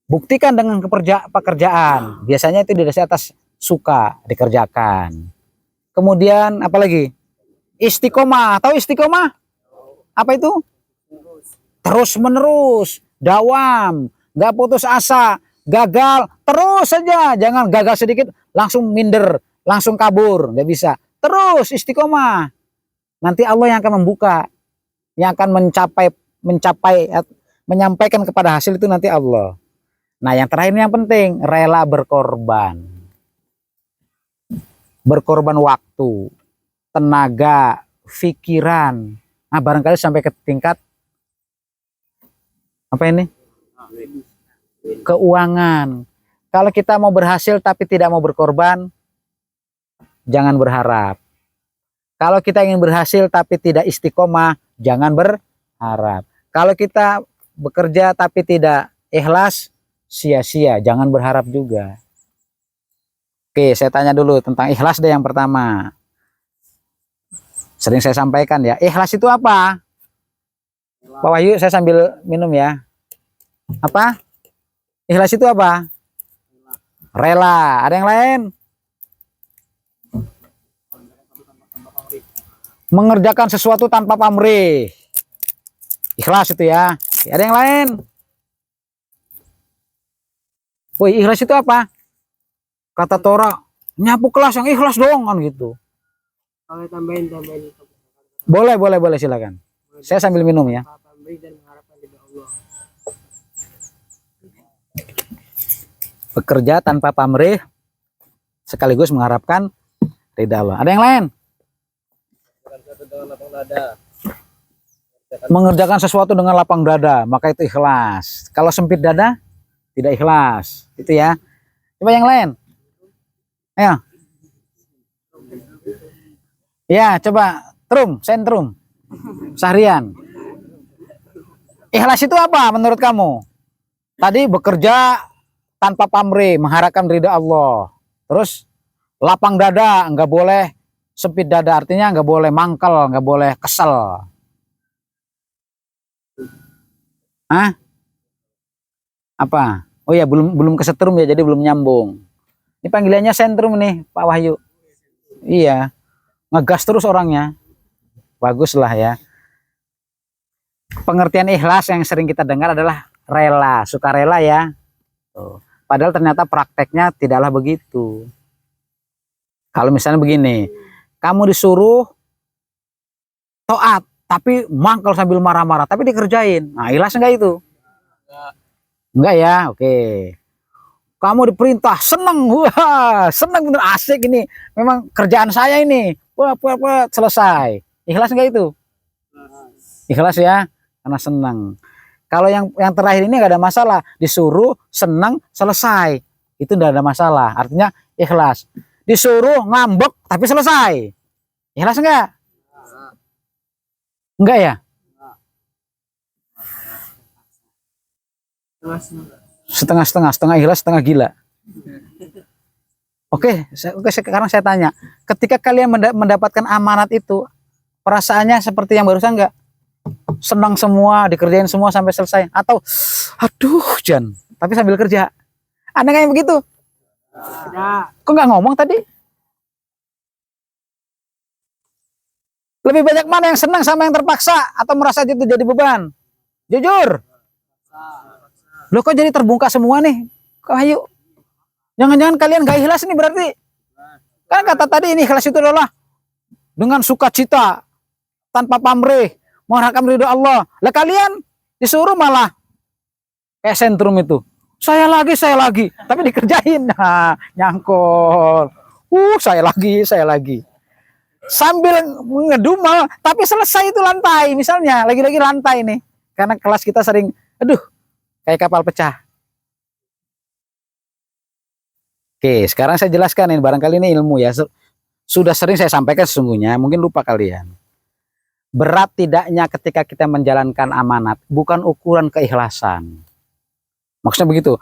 Buktikan dengan pekerjaan. Biasanya itu didasari atas suka dikerjakan. Kemudian apalagi? Istiqomah. Tahu istiqomah? Apa itu? Terus menerus, dawam, nggak putus asa, gagal terus saja, jangan gagal sedikit langsung minder, langsung kabur, nggak bisa. Terus istiqomah. Nanti Allah yang akan membuka, yang akan menyampaikan kepada hasil itu nanti Allah. Nah, yang terakhir yang penting, rela berkorban. Berkorban waktu, tenaga, pikiran. Nah, barangkali sampai ke tingkat apa ini? Keuangan. Kalau kita mau berhasil tapi tidak mau berkorban, jangan berharap. Kalau kita ingin berhasil tapi tidak istiqomah, jangan berharap. Kalau kita bekerja tapi tidak ikhlas, sia-sia, jangan berharap juga. Oke, saya tanya dulu tentang ikhlas deh yang pertama. Sering saya sampaikan ya, ikhlas itu apa? Pak Wahyu, saya sambil minum ya. Apa? Ikhlas itu apa? Rela. Ada yang lain? Mengerjakan sesuatu tanpa pamrih. Ikhlas itu ya. Ada yang lain? Woi, ikhlas itu apa? Kata Tora, nyapu kelas yang ikhlas dong kan gitu. Kalau tambahin. Boleh silakan. Saya sambil minum ya. Bekerja tanpa pamrih sekaligus mengharapkan ridha Allah. Ada yang lain? Mengerjakan sesuatu dengan lapang dada, maka itu ikhlas. Kalau sempit dada, tidak ikhlas. Itu ya. Coba yang lain. Ayo. Ya, coba sentrum. Sahrian. Ikhlas itu apa menurut kamu? Tadi bekerja tanpa pamrih, mengharapkan ridha Allah. Terus lapang dada, nggak boleh sempit dada, artinya nggak boleh mangkel, nggak boleh kesel. Hah? Apa? Oh ya, belum kesetrum ya, jadi belum nyambung. Ini panggilannya sentrum nih, Pak Wahyu. Iya, ngegas terus orangnya. Bagus lah ya. Pengertian ikhlas yang sering kita dengar adalah rela, sukarela ya. Tuh. Padahal ternyata prakteknya tidaklah begitu. Kalau misalnya begini, kamu disuruh taat, tapi mangkal sambil marah-marah, tapi dikerjain. Nah, ikhlas enggak itu? Enggak ya, oke. Kamu diperintah, seneng, wah, seneng bener, asik ini. Memang kerjaan saya ini, wah, selesai. Ikhlas enggak itu? Ikhlas ya, karena seneng. Kalau yang terakhir ini nggak ada masalah, disuruh senang selesai, itu nggak ada masalah, artinya ikhlas. Disuruh ngambek tapi selesai, ikhlas enggak? Enggak ya? Setengah ikhlas, setengah gila. Oke, sekarang saya tanya, ketika kalian mendapatkan amanat itu, perasaannya seperti yang barusan enggak? Senang semua, dikerjain semua sampai selesai, atau aduh Jan, tapi sambil kerja. Ada nggak yang begitu? Ada. Kok nggak ngomong tadi? Lebih banyak mana yang senang sama yang terpaksa atau merasa itu jadi beban? Jujur. Loh kok jadi terbungka semua nih? Kok ayo? Jangan-jangan kalian gak ikhlas nih berarti? Kan kata tadi ini ikhlas itu adalah dengan sukacita, tanpa pamrih, mengharapkan ridho Allah. Lah kalian disuruh malah kayak sentrum itu. Saya lagi, tapi dikerjain. Nah, nyangkol. Saya lagi. Sambil ngedumel, tapi selesai itu lantai. Misalnya, lagi-lagi lantai nih. Karena kelas kita sering, kayak kapal pecah. Oke, sekarang saya jelaskan ini. Barangkali ini ilmu ya. Sudah sering saya sampaikan sesungguhnya, mungkin lupa kalian. Berat tidaknya ketika kita menjalankan amanat, bukan ukuran keikhlasan. Maksudnya begitu.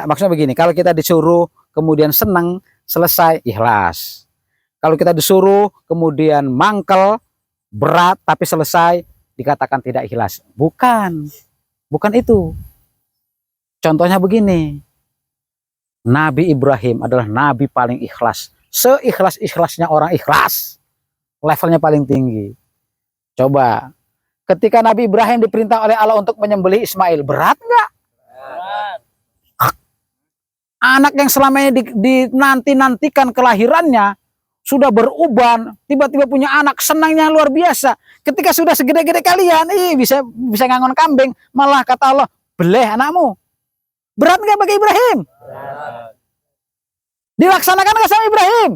Maksudnya begini, kalau kita disuruh kemudian senang, selesai, ikhlas. Kalau kita disuruh kemudian mangkel, berat tapi selesai, dikatakan tidak ikhlas. Bukan itu. Contohnya begini. Nabi Ibrahim adalah nabi paling ikhlas. Seikhlas-ikhlasnya orang ikhlas. Levelnya paling tinggi. Coba, ketika Nabi Ibrahim diperintah oleh Allah untuk menyembelih Ismail, berat nggak? Anak yang selama ini dinanti-nantikan kelahirannya sudah beruban, tiba-tiba punya anak, senangnya luar biasa. Ketika sudah segede-gede kalian, bisa ngangon kambing, malah kata Allah, beleh anakmu. Berat nggak bagi Ibrahim? Berat. Dilaksanakan nggak sama Ibrahim?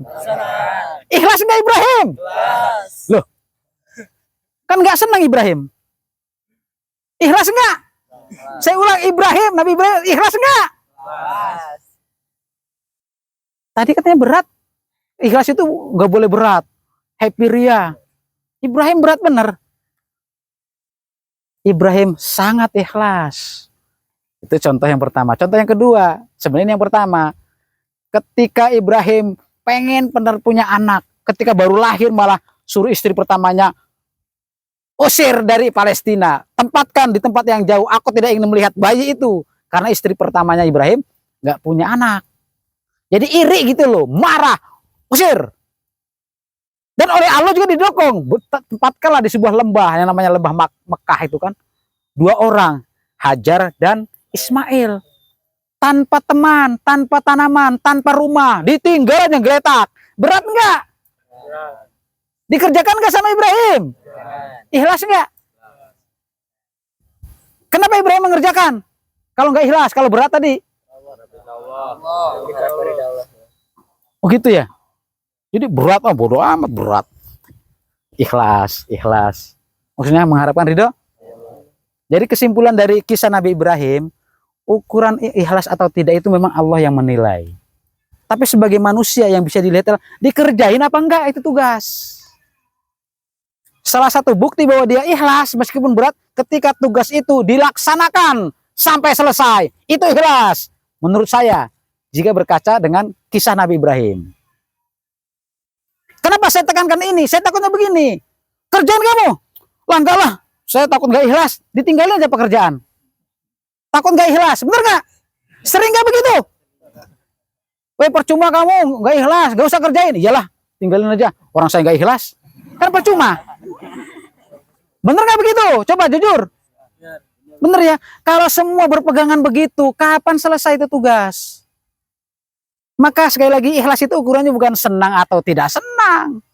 Ikhlas nggak Ibrahim? Ikhlas. Loh, kan nggak senang Ibrahim. Ikhlas nggak? Saya ulang, Nabi Ibrahim, ikhlas nggak? Ikhlas. Tadi katanya berat. Ikhlas itu nggak boleh berat. Happy ria. Ibrahim berat bener. Ibrahim sangat ikhlas. Itu contoh yang pertama. Contoh yang kedua, sebenarnya yang pertama, ketika Ibrahim pengen benar punya anak, ketika baru lahir malah suruh istri pertamanya usir dari Palestina, tempatkan di tempat yang jauh. Aku tidak ingin melihat bayi itu, karena istri pertamanya Ibrahim nggak punya anak. Jadi iri gitu loh, marah, usir. Dan oleh Allah juga didokong, tempatkanlah di sebuah lembah yang namanya lembah Mekah itu kan, 2 orang, Hajar dan Ismail. Tanpa teman, tanpa tanaman, tanpa rumah, ditinggal aja geletak. Berat nggak? Dikerjakan nggak sama Ibrahim? Ikhlas nggak? Kenapa Ibrahim mengerjakan? Kalau nggak ikhlas, kalau berat tadi? Oh gitu ya? Jadi berat, bodoh amat berat. Ikhlas. Maksudnya mengharapkan ridho. Jadi kesimpulan dari kisah Nabi Ibrahim, ukuran ikhlas atau tidak itu memang Allah yang menilai. Tapi sebagai manusia yang bisa dilihat, dikerjain apa enggak itu tugas. Salah satu bukti bahwa dia ikhlas meskipun berat, ketika tugas itu dilaksanakan sampai selesai, itu ikhlas. Menurut saya, jika berkaca dengan kisah Nabi Ibrahim. Kenapa saya tekankan ini? Saya takutnya begini. Kerjaan kamu. Lah enggak lah. Saya takut enggak ikhlas. Ditinggalin aja pekerjaan. Takut enggak ikhlas. Bener enggak? Sering enggak begitu? Percuma kamu enggak ikhlas. Enggak usah kerjain. Iyalah. Tinggalin aja. Orang saya enggak ikhlas. Kan percuma. Bener enggak begitu? Coba jujur. Bener ya? Kalau semua berpegangan begitu, kapan selesai itu tugas? Maka sekali lagi ikhlas itu ukurannya bukan senang atau tidak senang.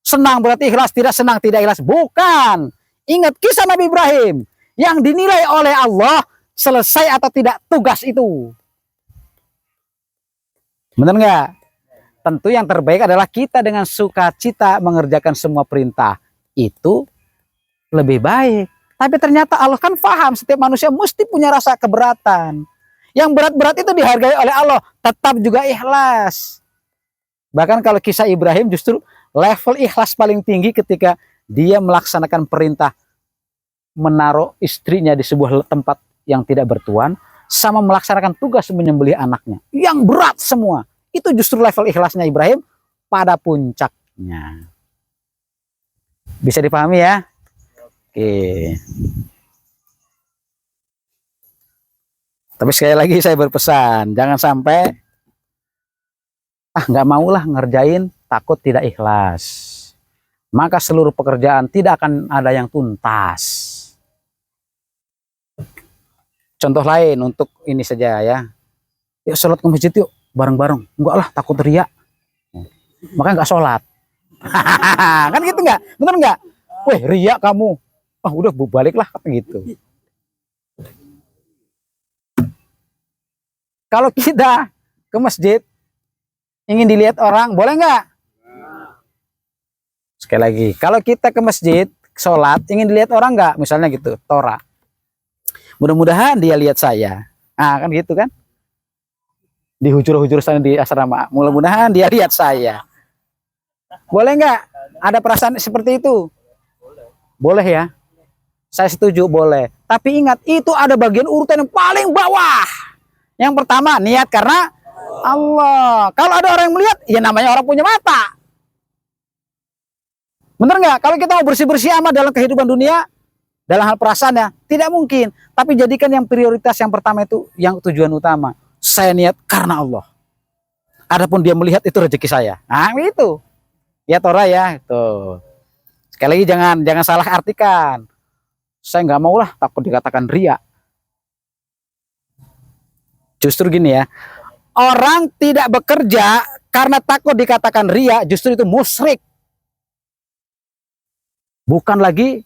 Senang berarti ikhlas, tidak senang tidak ikhlas. Bukan. Ingat kisah Nabi Ibrahim yang dinilai oleh Allah selesai atau tidak tugas itu. Benar nggak? Tentu yang terbaik adalah kita dengan sukacita mengerjakan semua perintah. Itu lebih baik. Tapi ternyata Allah kan paham setiap manusia mesti punya rasa keberatan. Yang berat-berat itu dihargai oleh Allah, tetap juga ikhlas. Bahkan kalau kisah Ibrahim justru level ikhlas paling tinggi ketika dia melaksanakan perintah menaruh istrinya di sebuah tempat yang tidak bertuan, sama melaksanakan tugas menyembelih anaknya. Yang berat semua. Itu justru level ikhlasnya Ibrahim pada puncaknya. Bisa dipahami ya? Oke. Tapi sekali lagi saya berpesan, jangan sampai nggak maulah ngerjain takut tidak ikhlas. Maka seluruh pekerjaan tidak akan ada yang tuntas. Contoh lain untuk ini saja ya. Yuk sholat ke masjid yuk bareng-bareng. Enggak lah, takut riya. Makanya nggak sholat. Kan gitu nggak? Bener nggak? Weh riya kamu. Oh udah baliklah gitu. Kalau kita ke masjid ingin dilihat orang, boleh nggak? Sekali lagi, kalau kita ke masjid sholat ingin dilihat orang nggak? Misalnya gitu, Tora. Mudah-mudahan dia lihat saya. Kan gitu kan? Di hujur-hujur sana di asrama. Mudah-mudahan dia lihat saya. Boleh nggak? Ada perasaan seperti itu? Boleh ya? Saya setuju, boleh. Tapi ingat, itu ada bagian urutan yang paling bawah. Yang pertama, niat karena Allah. Kalau ada orang yang melihat, ya namanya orang punya mata. Bener nggak? Kalau kita mau bersih-bersih amat dalam kehidupan dunia, dalam hal perasaannya, tidak mungkin. Tapi jadikan yang prioritas yang pertama itu, yang tujuan utama. Saya niat karena Allah. Adapun dia melihat itu rezeki saya. Nah itu. Ya Tora ya. Tuh. Sekali lagi jangan salah artikan. Saya nggak mau lah takut dikatakan ria. Justru gini ya. Orang tidak bekerja karena takut dikatakan ria, justru itu musyrik. Bukan lagi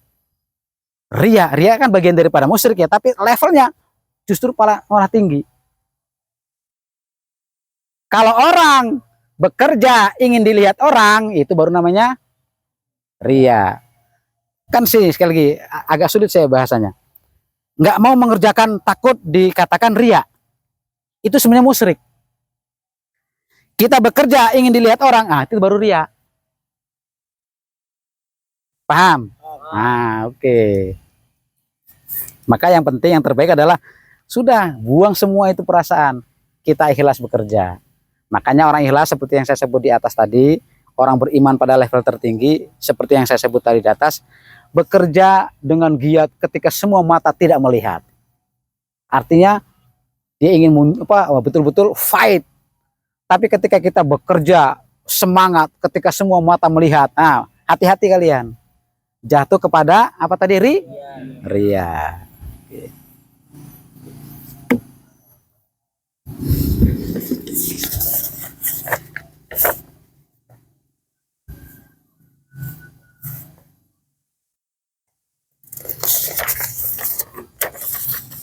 ria. Ria kan bagian daripada musyrik ya, tapi levelnya justru malah tinggi. Kalau orang bekerja ingin dilihat orang, itu baru namanya ria. Kan sih sekali lagi agak sulit saya bahasanya. Nggak mau mengerjakan takut dikatakan ria. Itu sebenarnya musyrik. Kita bekerja ingin dilihat orang, itu baru ria. Paham? Oke. Maka yang penting, yang terbaik adalah sudah buang semua itu perasaan. Kita ikhlas bekerja. Makanya orang ikhlas seperti yang saya sebut di atas tadi, orang beriman pada level tertinggi, seperti yang saya sebut tadi di atas, bekerja dengan giat ketika semua mata tidak melihat. Artinya dia ingin betul-betul fight. Tapi ketika kita bekerja semangat ketika semua mata melihat, hati-hati kalian. Jatuh kepada apa tadi? Ria. Oke.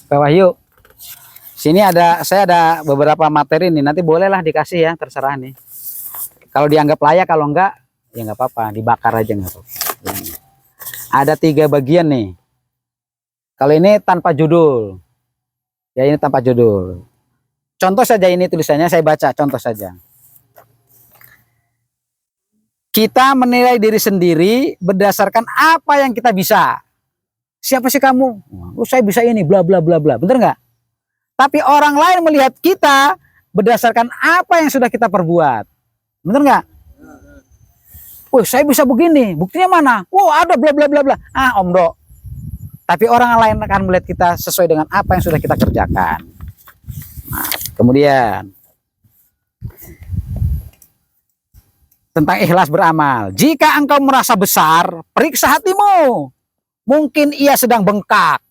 Pak Wahyu, sini saya ada beberapa materi nih, nanti bolehlah dikasih ya, terserah nih. Kalau dianggap layak, kalau enggak, ya nggak apa-apa, dibakar aja nggak apa-apa. Ada 3 bagian nih. Kalau ini tanpa judul, ya ini tanpa judul. Contoh saja ini tulisannya, saya baca contoh saja. Kita menilai diri sendiri berdasarkan apa yang kita bisa. Siapa sih kamu? Saya bisa ini, bla bla bla bla. Bener nggak? Tapi orang lain melihat kita berdasarkan apa yang sudah kita perbuat. Bener nggak? Saya bisa begini. Buktinya mana? Ada bla bla bla bla. Om Do. Tapi orang lain akan melihat kita sesuai dengan apa yang sudah kita kerjakan. Nah, kemudian tentang ikhlas beramal. Jika engkau merasa besar, periksa hatimu. Mungkin ia sedang bengkak.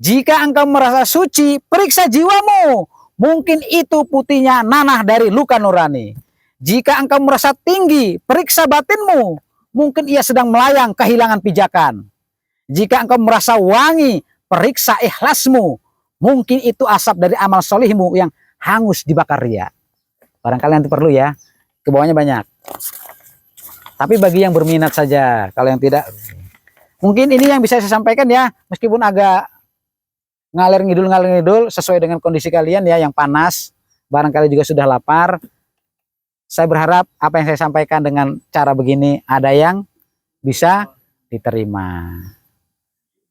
Jika engkau merasa suci, periksa jiwamu. Mungkin itu putihnya nanah dari luka nurani. Jika engkau merasa tinggi, periksa batinmu. Mungkin ia sedang melayang kehilangan pijakan. Jika engkau merasa wangi, periksa ikhlasmu. Mungkin itu asap dari amal solihmu yang hangus dibakar ria. Barangkali nanti perlu ya. Ke bawahnya banyak. Tapi bagi yang berminat saja. Kalau yang tidak, mungkin ini yang bisa saya sampaikan ya. Meskipun agak ngalir ngidul sesuai dengan kondisi kalian ya, yang panas. Barangkali juga sudah lapar. Saya berharap apa yang saya sampaikan dengan cara begini ada yang bisa diterima.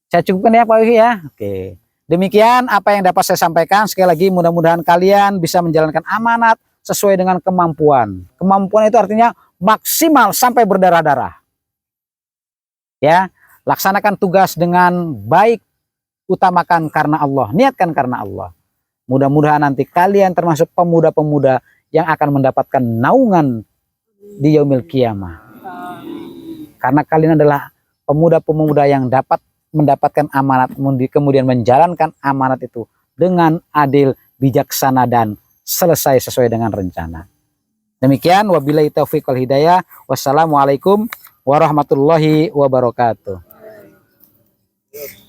Saya cukupkan ya Pak Wihi ya. Oke. Demikian apa yang dapat saya sampaikan. Sekali lagi mudah-mudahan kalian bisa menjalankan amanat sesuai dengan kemampuan. Kemampuan itu artinya maksimal sampai berdarah-darah. Ya, laksanakan tugas dengan baik, utamakan karena Allah, niatkan karena Allah. Mudah-mudahan nanti kalian termasuk pemuda-pemuda yang akan mendapatkan naungan di yaumil kiamah. Karena kalian adalah pemuda-pemuda yang dapat mendapatkan amanat, kemudian menjalankan amanat itu dengan adil, bijaksana, dan selesai sesuai dengan rencana. Demikian, wabillahi taufiq wal hidayah. Wassalamualaikum warahmatullahi wabarakatuh.